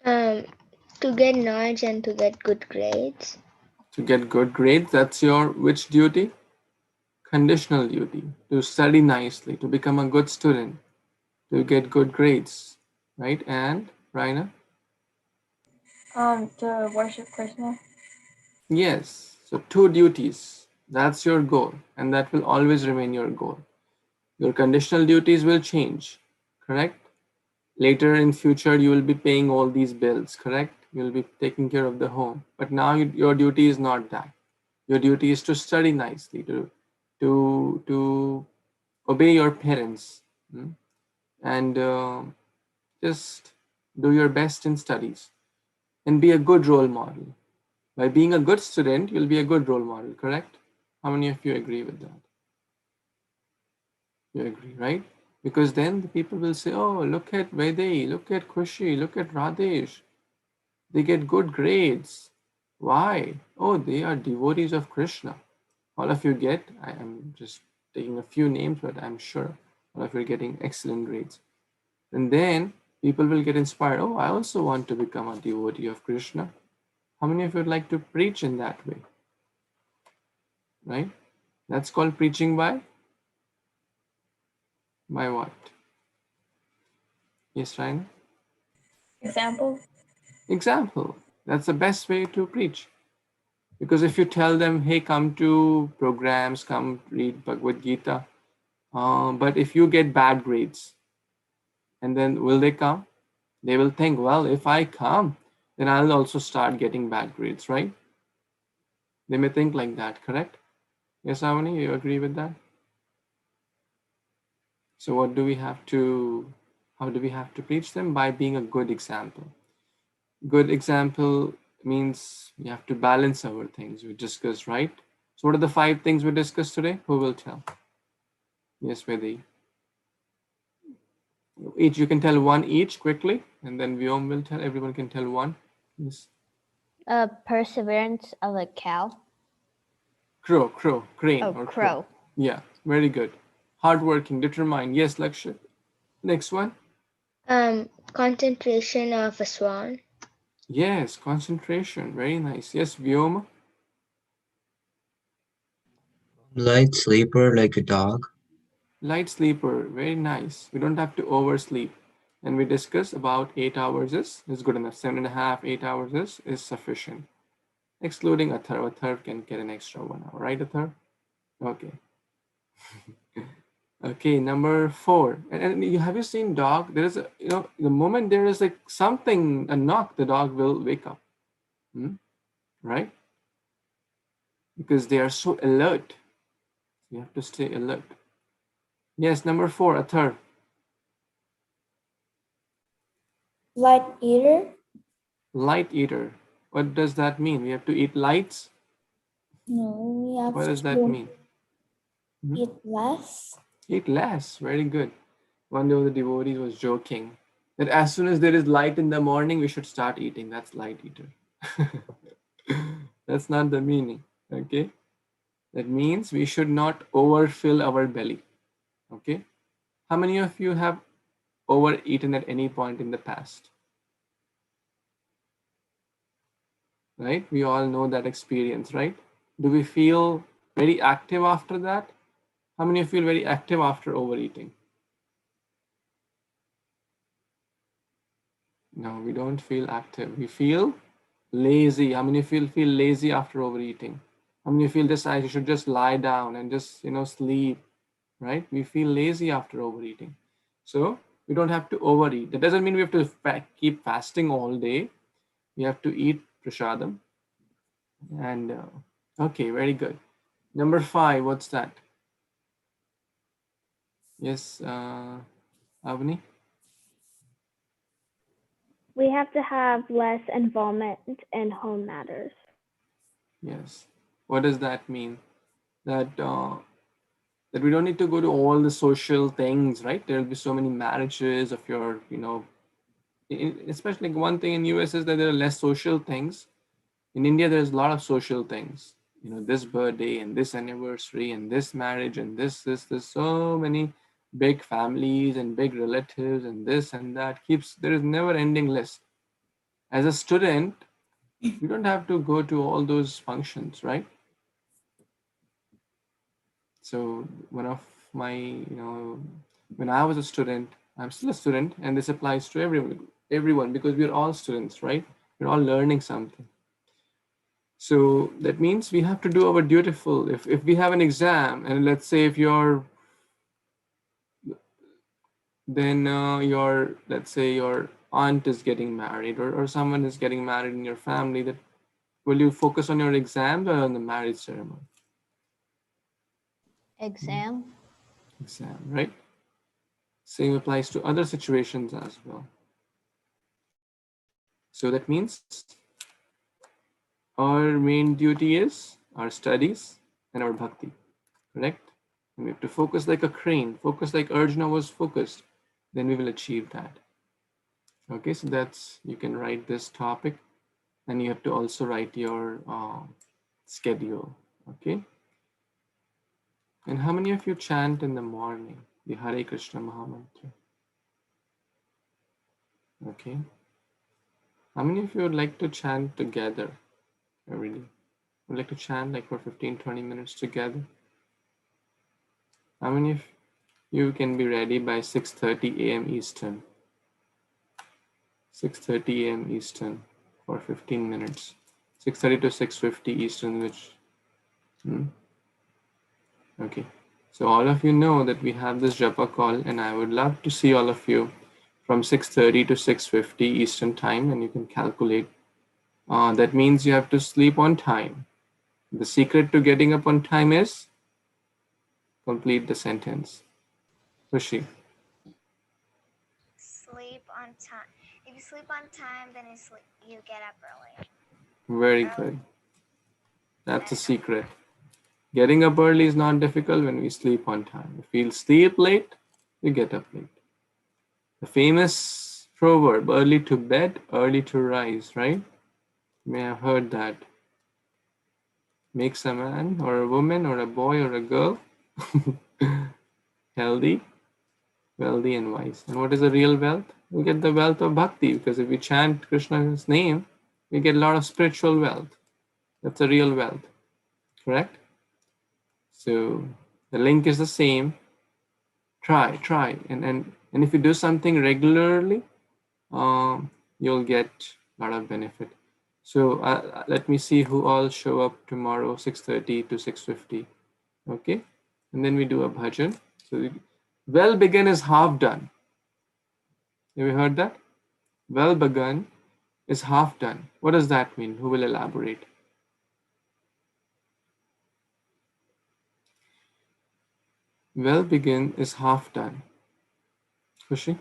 To get knowledge and to get good grades. To get good grades, that's your which duty? Conditional duty. To study nicely, to become a good student, to get good grades, right? And Raina? To worship Kṛṣṇa. Yes. So 2 duties. That's your goal, and that will always remain your goal. Your conditional duties will change, correct? Later in future, you will be paying all these bills, correct? You'll be taking care of the home. But now your duty is not that. Your duty is to study nicely, to obey your parents, and just do your best in studies and be a good role model. By being a good student, you'll be a good role model, correct? How many of you agree with that? You agree, right? Because then the people will say, oh, look at Vaidehi, look at Khushi, look at Radesh. They get good grades. Why? Oh, they are devotees of Krishna. All of you get, I am just taking a few names, but I'm sure all of you are getting excellent grades. And then people will get inspired. Oh, I also want to become a devotee of Krishna. How many of you would like to preach in that way? Right? That's called preaching by what? Yes, Ryan? Example. Example. That's the best way to preach. Because if you tell them, hey, come to programs, come read Bhagavad Gita, but if you get bad grades, and then will they come? They will think, well, if I come, then I'll also start getting bad grades, right? They may think like that, correct? Yes, Avani, you agree with that? So how do we have to preach them? By being a good example. Good example means we have to balance our things we discussed, right? So what are the 5 things we discussed today? Who will tell? Yes, Vedi. Each, you can tell one each quickly, and then Vyom will tell, everyone can tell one. Yes. Perseverance of a cow. Crane. Oh, or crow. Yeah, very good. Hardworking, determined. Yes, Lakshya. Next one. Concentration of a swan. Yes, concentration. Very nice. Yes, Vyoma. Light sleeper like a dog. Light sleeper. Very nice. We don't have to oversleep. And we discussed about 8 hours is good enough. 7.5, 8 hours is sufficient. Excluding Atharv. Atharv can get an extra 1 hour, right, Atharv? Okay. Okay, number 4. And have you seen dog? There is a, the moment there is like something, a knock, the dog will wake up. Right? Because they are so alert. You have to stay alert. Yes, number 4, Atharv. Light eater? Light eater. What does that mean? We have to eat lights? No, we have What does that to mean? eat less. Eat less. Very good. One of the devotees was joking that as soon as there is light in the morning, we should start eating. That's light eater. That's not the meaning. Okay. That means we should not overfill our belly. Okay. How many of you have overeaten at any point in the past? Right? We all know that experience, right? Do we feel very active after that? How many of you feel very active after overeating? No, we don't feel active. We feel lazy. How many of you feel lazy after overeating? How many of you feel this? I should just lie down and just sleep, right? We feel lazy after overeating. So we don't have to overeat. That doesn't mean we have to keep fasting all day. We have to eat prasadam. And okay, very good. Number 5, what's that? Yes, Avni? We have to have less involvement in home matters. Yes. What does that mean? That that we don't need to go to all the social things, right? There will be so many marriages of your, especially one thing in US is that there are less social things. In India, there's a lot of social things. This birthday and this anniversary and this marriage and this, so many big families and big relatives and this and that. There is never ending list. As a student, you don't have to go to all those functions, right? So one of my, when I was a student, I'm still a student, and this applies to everyone because we're all students, right? We're all learning something. So that means we have to do our dutiful. If we have an exam, and let's say if then let's say your aunt is getting married or someone is getting married in your family, that will you focus on your exams or on the marriage ceremony? Exam. Exam, right? Same applies to other situations as well. So that means our main duty is our studies and our bhakti, correct? And we have to focus like a crane, focus like Arjuna was focused, then we will achieve that. Okay, so you can write this topic, and you have to also write your schedule, okay? And how many of you chant in the morning, the Hare Krishna Mahamantra? Okay. How many of you would like to chant together every day? Would like to chant like for 15-20 minutes together? How many of you can be ready by 6:30 a.m. Eastern? 6:30 a.m. Eastern for 15 minutes. 6:30 to 6:50 Eastern, which... Okay. So all of you know that we have this japa call, and I would love to see all of you from 6:30 to 6:50 Eastern time, and you can calculate. That means you have to sleep on time. The secret to getting up on time is complete the sentence. Khushi. Sleep on time. If you sleep on time, then you get up early. Very good. That's a secret. Getting up early is not difficult when we sleep on time. If we sleep late, we get up late. The famous proverb, early to bed, early to rise, right? You may have heard that. Makes a man or a woman or a boy or a girl healthy, wealthy, and wise. And what is the real wealth? We get the wealth of bhakti, because if we chant Krishna's name, we get a lot of spiritual wealth. That's a real wealth, correct? So the link is the same. Try, and And if you do something regularly, you'll get a lot of benefit. So let me see who all show up tomorrow, 6:30 to 6:50. Okay, and then we do a bhajan. So well begun is half done. Have you heard that? Well begun is half done. What does that mean? Who will elaborate? Well begin is half done. Khushi?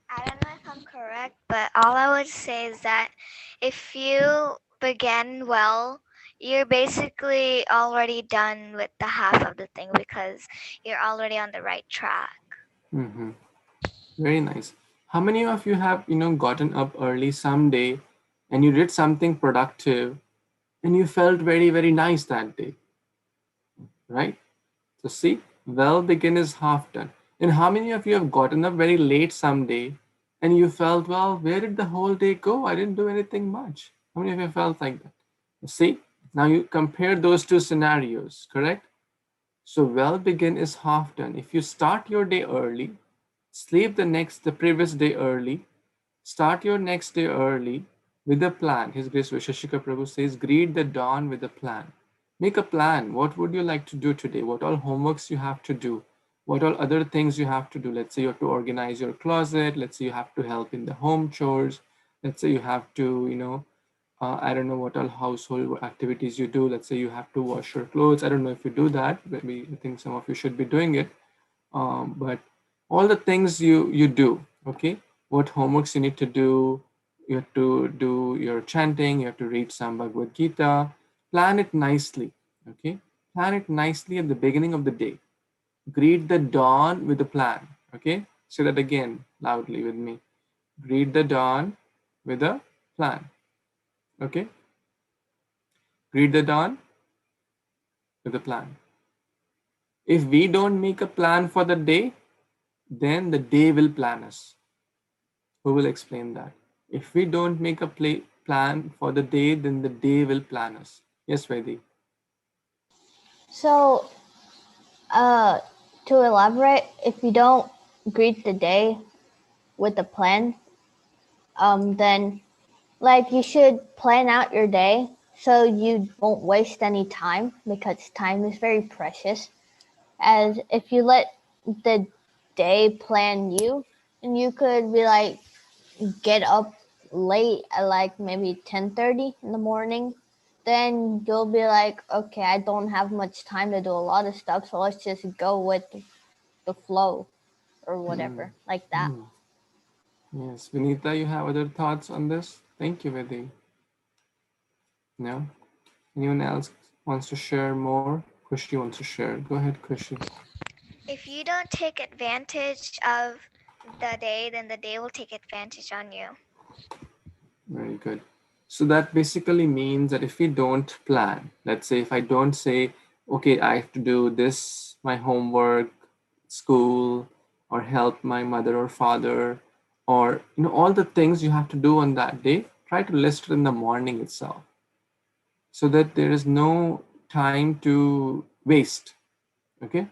I don't know if I'm correct, but all I would say is that if you begin well, you're basically already done with the half of the thing because you're already on the right track. Mm-hmm. Very nice. How many of you have, gotten up early someday and you did something productive and you felt very, very nice that day, right? So see, well begin is half done. And how many of you have gotten up very late someday and you felt, well, where did the whole day go? I didn't do anything much. How many of you felt like that? See, now you compare those two scenarios, correct? So well begin is half done. If you start your day early, sleep the previous day early, start your next day early with a plan. His Grace Visheshika Prabhu says, greet the dawn with a plan. Make a plan. What would you like to do today? What all homeworks you have to do? What all other things you have to do? Let's say you have to organize your closet. Let's say you have to help in the home chores. Let's say you have to, I don't know what all household activities you do. Let's say you have to wash your clothes. I don't know if you do that. Maybe I think some of you should be doing it. But all the things you do, okay? What homeworks you need to do, you have to do your chanting, you have to read some Bhagavad Gita, plan it nicely, okay? Plan it nicely at the beginning of the day. Greet the dawn with a plan, okay? Say that again loudly with me. Greet the dawn with a plan, okay? Greet the dawn with a plan. If we don't make a plan for the day, then the day will plan us. Who will explain that? If we don't make a plan for the day, then the day will plan us. Yes, Vaidi. So, to elaborate, if you don't greet the day with a plan, then like you should plan out your day so you won't waste any time because time is very precious. As if you let the day plan you, and you could be like get up late at like maybe 10:30 in the morning, then you'll be like, okay, I don't have much time to do a lot of stuff, so let's just go with the flow or whatever, like that. Yes, Vinita, you have other thoughts on this? Thank you, Vaidi. No? Anyone else wants to share more? Khushi wants to share. Go ahead, Khushi. If you don't take advantage of the day, then the day will take advantage on you. Very good. So that basically means that if we don't plan, let's say if I don't say, okay, I have to do this, my homework, school, or help my mother or father, or all the things you have to do on that day, try to list it in the morning itself so that there is no time to waste. Okay.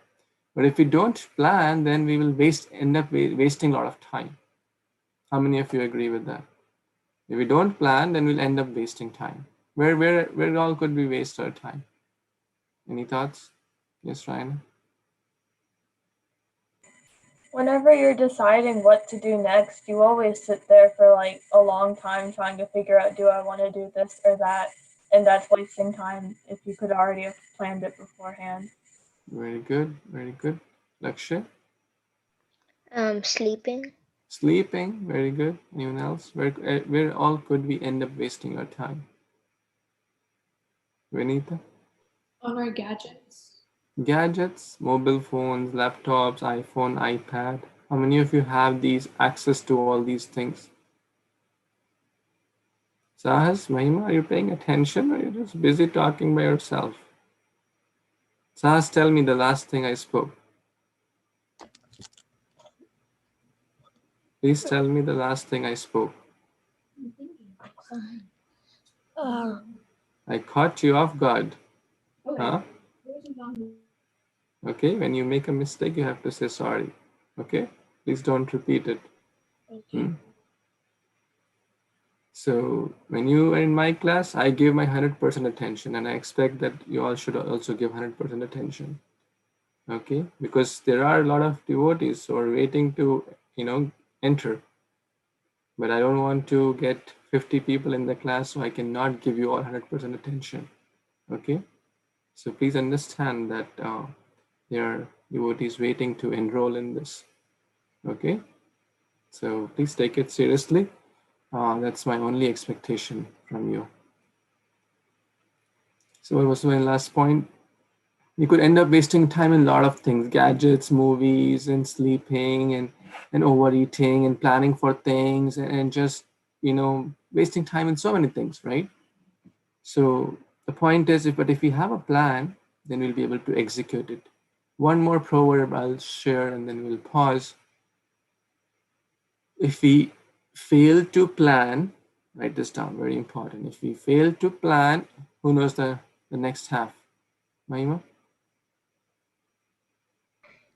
But if we don't plan, then we will end up wasting a lot of time. How many of you agree with that? If we don't plan, then we'll end up wasting time. Where all could we waste our time? Any thoughts? Yes, Ryan. Whenever you're deciding what to do next, you always sit there for like a long time trying to figure out, do I want to do this or that? And that's wasting time if you could already have planned it beforehand. Very good. Very good. Lakshay? Sleeping. Sleeping. Very good. Anyone else? Where all could we end up wasting our time? Vinita? On our gadgets. Gadgets, mobile phones, laptops, iPhone, iPad. How many of you have these access to all these things? Sahas, Mahima, are you paying attention or are you just busy talking by yourself? Sahas, tell me the last thing I spoke. Please tell me the last thing I spoke. I caught you off guard. Huh? Okay, when you make a mistake, you have to say sorry. Okay, please don't repeat it. Thank you. So when you are in my class, I give my 100% attention, and I expect that you all should also give 100% attention. Okay, because there are a lot of devotees who are waiting to, enter. But I don't want to get 50 people in the class, so I cannot give you all 100% attention. Okay, so please understand that there are devotees waiting to enroll in this. Okay, so please take it seriously. That's my only expectation from you. So what was my last point? You could end up wasting time in a lot of things, gadgets, movies, and sleeping, and overeating, and planning for things, and just, wasting time in so many things, right? So the point is, if we have a plan, then we'll be able to execute it. One more proverb I'll share, and then we'll pause. If we fail to plan, write this down, very important. If we fail to plan, who knows the next half? Mahima?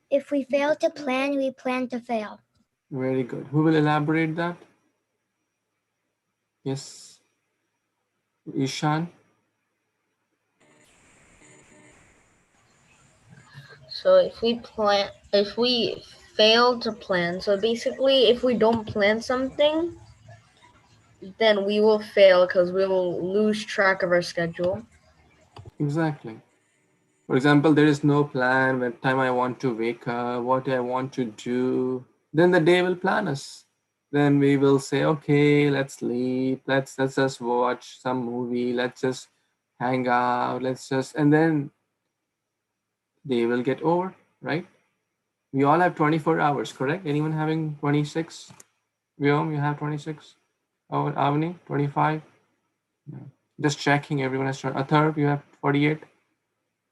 If we fail to plan, we plan to fail. Very good. Who will elaborate that? Yes, Ishan? So if we fail to plan, so basically if we don't plan something, then we will fail because we will lose track of our schedule. Exactly. For example, there is no plan when time I want to wake up, what I want to do. Then the day will plan us. Then we will say, okay, let's sleep. Let's just watch some movie. Let's just hang out. And then day will get over, right? We all have 24 hours, correct? Anyone having 26? Vyom, you have 26? Oh, Avni, 25? No. Just checking, everyone has 20. Atharv, you have 48?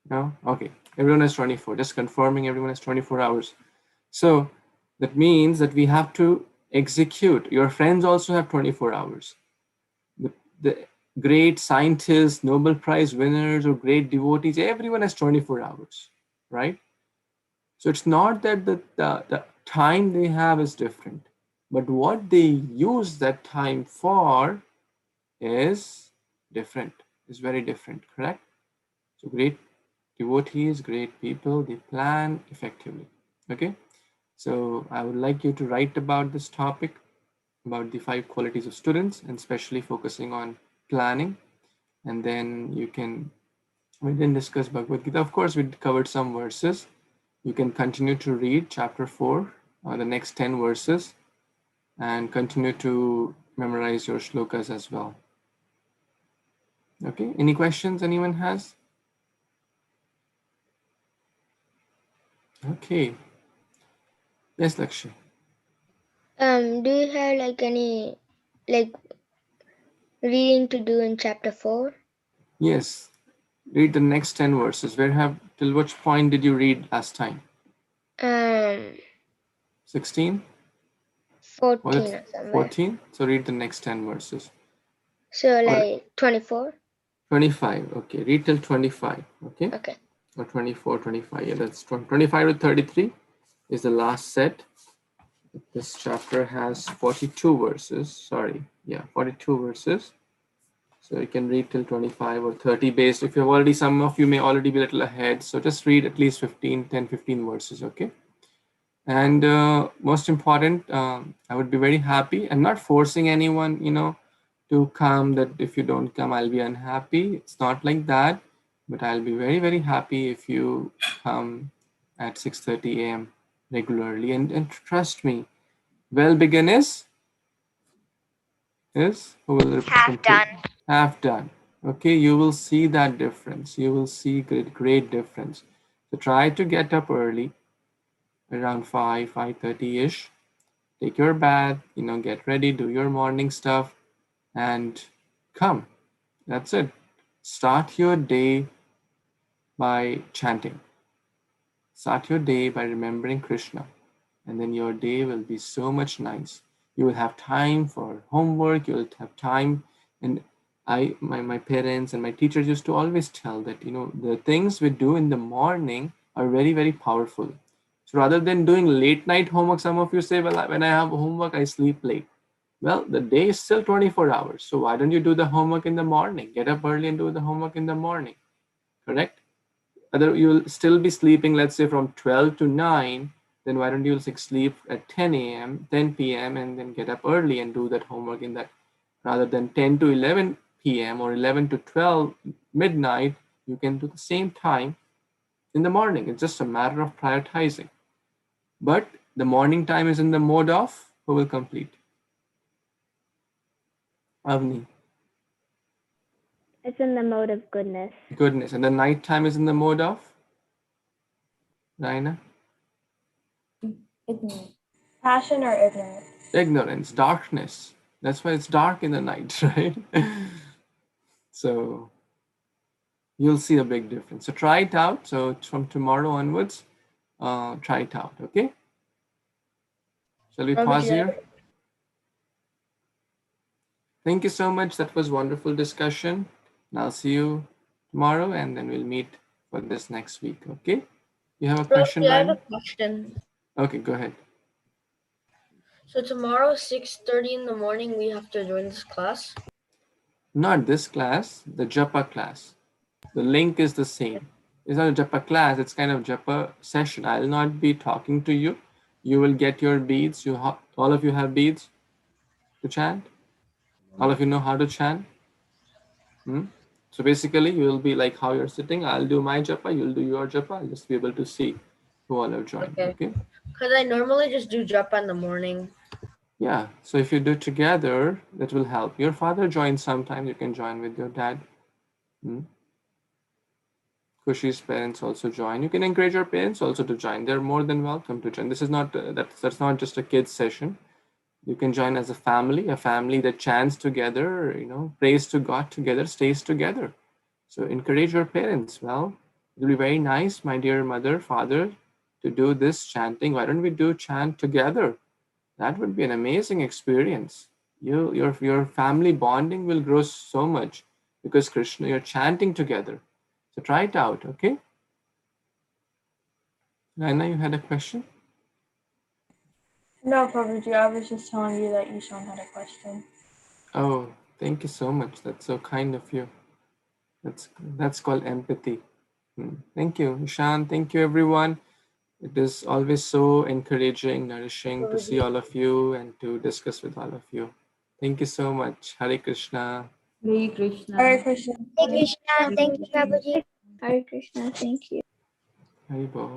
No? Okay. Everyone has 24. Just confirming everyone has 24 hours. So that means that we have to execute. Your friends also have 24 hours. The great scientists, Nobel Prize winners, or great devotees, everyone has 24 hours, right? So it's not that the time they have is different, but what they use that time for is different, is very different, correct? So great devotees, great people, they plan effectively. Okay, so I would like you to write about this topic, about the 5 qualities of students, and especially focusing on planning. And then we didn't discuss Bhagavad Gita. Of course, we covered some verses. You can continue to read chapter 4, the next 10 verses, and continue to memorize your shlokas as well. Okay, any questions anyone has? Okay. Yes, Lakshya. Do you have like any reading to do in chapter 4? Yes. Read the next 10 verses. Till which point did you read last time? 16? 14 or somewhere. 14? So read the next 10 verses. So like 24? 25. Okay. Read till 25. Okay. Okay. Or 24, 25. Yeah, that's 25 to 33 is the last set. This chapter has 42 verses. Sorry. Yeah, 42 verses. So you can read till 25 or 30 based. If you've already, some of you may already be a little ahead. So just read at least 10, 15 verses, okay? And most important, I would be very happy. I'm not forcing anyone, to come, that if you don't come, I'll be unhappy. It's not like that. But I'll be very, very happy if you come at 6:30 a.m. regularly. And trust me, well begin is who will Half done. half done. Okay, you will see that difference. You will see great difference. So try to get up early, around 5:30 ish. Take your bath, get ready, do your morning stuff, and come. That's it. Start your day by chanting. Start your day by remembering Kṛṣṇa, and then your day will be so much nice. You will have time for homework. You will have time, and my parents and my teachers used to always tell that the things we do in the morning are very, very powerful. So rather than doing late night homework, some of you say, well, when I have homework, I sleep late. Well, the day is still 24 hours. So why don't you do the homework in the morning? Get up early and do the homework in the morning. Correct? Other, you'll still be sleeping, let's say from 12 to 9. Then why don't you sleep at 10 a.m., 10 p.m. and then get up early and do that homework in that, rather than 10 to 11 p.m. or 11 to 12 midnight, you can do the same time in the morning. It's just a matter of prioritizing. But the morning time is in the mode of, who will complete? Avni. It's in the mode of goodness. Goodness. And the night time is in the mode of? Raina? Ignorance. Passion or ignorance. Ignorance, darkness. That's why it's dark in the night, right? So you'll see a big difference. So try it out. So from tomorrow onwards, try it out, okay? Shall we pause here? Thank you so much. That was wonderful discussion. And I'll see you tomorrow and then we'll meet for this next week, okay? You have a question, I have Ryan? a question. Okay, go ahead. So tomorrow, 6:30 in the morning, we have to join this class? Not this class, the Japa class. The link is the same. It's not a Japa class, it's kind of Japa session. I'll not be talking to you. You will get your beads. All of you have beads to chant? All of you know how to chant? So basically, you will be like how you're sitting. I'll do my Japa, you'll do your Japa. I'll just be able to see who all have joined, okay? Because I normally just do Japa in the morning. Yeah, so if you do together, that will help. Your father joins sometime, you can join with your dad. Kushi's parents also join. You can encourage your parents also to join. They're more than welcome to join. This is not that's not just a kids session. You can join as a family that chants together, prays to God together, stays together. So encourage your parents. Well, it'll be very nice, my dear mother, father, to do this chanting. Why don't we do chant together? That would be an amazing experience. Your family bonding will grow so much because Kṛṣṇa, you're chanting together. So try it out, okay? Naina, you had a question? No, Prabhuji, I was just telling you that Ishan had a question. Oh, thank you so much. That's so kind of you. That's called empathy. Thank you, Ishan. Thank you, everyone. It is always so encouraging, nourishing to see all of you and to discuss with all of you. Thank you so much. Hare Kṛṣṇa. Hare Krishna. Hare Krishna. Hare Krishna. Thank you, Prabhuji. Hare Krishna. Thank you. Hare Bol.